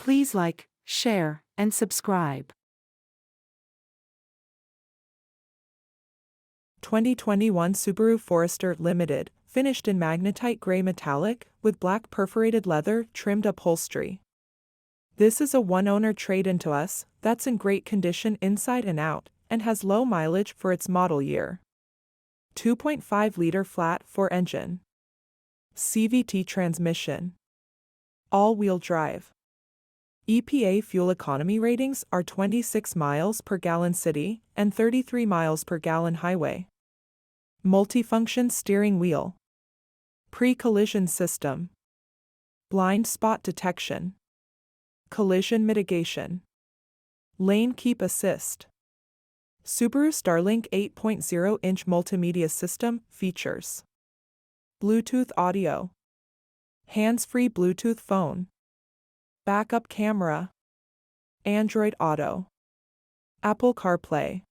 Please like, share, and subscribe. 2021 Subaru Forester Limited, finished in Magnetite Gray Metallic, with black perforated leather trimmed upholstery. This is a one-owner trade-in to us, that's in great condition inside and out, and has low mileage for its model year. 2.5-liter flat-4 engine. CVT transmission. All-wheel drive. EPA fuel economy ratings are 26 miles per gallon city and 33 miles per gallon highway. Multifunction steering wheel. Pre-collision system. Blind spot detection. Collision mitigation. Lane keep assist. Subaru Starlink 8.0-inch multimedia system features. Bluetooth audio. Hands-free Bluetooth phone. Backup camera. Android Auto. Apple CarPlay.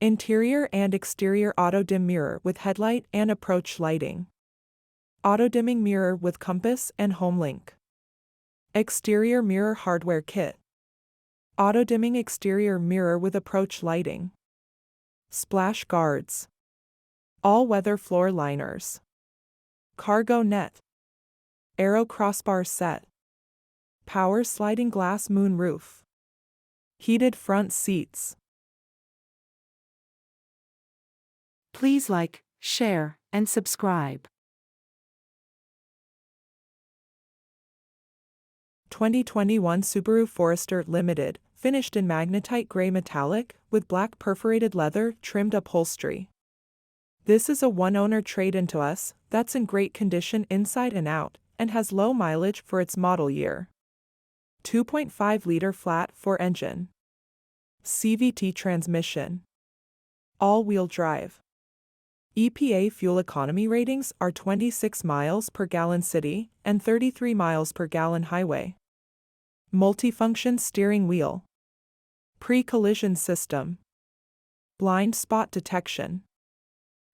Interior and exterior auto-dim mirror with headlight and approach lighting. Auto-dimming mirror with compass and HomeLink. Exterior mirror hardware kit. Auto-dimming exterior mirror with approach lighting. Splash guards. All-weather floor liners. Cargo net. Aero crossbar set. Power sliding glass moonroof. Heated front seats. Please like, share, and subscribe. 2021 Subaru Forester Limited, finished in Magnetite Gray Metallic, with black perforated leather trimmed upholstery. This is a one-owner trade-in to us, that's in great condition inside and out, and has low mileage for its model year. 2.5-liter flat-4 engine. CVT transmission. All-wheel drive. EPA fuel economy ratings are 26 miles per gallon city and 33 miles per gallon highway. Multifunction steering wheel. Pre-collision system. Blind spot detection.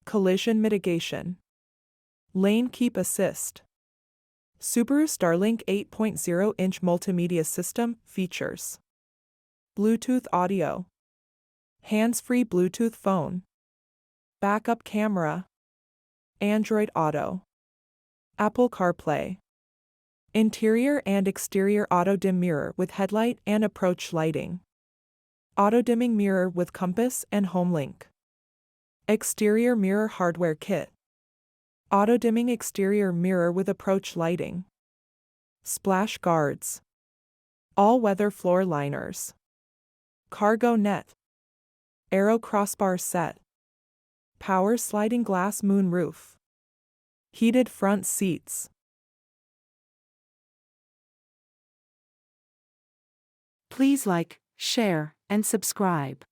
Collision mitigation. Lane keep assist. Subaru Starlink 8.0-inch multimedia system features. Bluetooth audio. Hands-free Bluetooth phone. Backup camera. Android Auto. Apple CarPlay. Interior and exterior auto-dim mirror with headlight and approach lighting. Auto-dimming mirror with compass and HomeLink. Exterior mirror hardware kit. Auto-dimming exterior mirror with approach lighting. Splash guards. All-weather floor liners. Cargo net. Aero crossbar set. Power sliding glass moonroof. Heated front seats. Please like, share, and subscribe.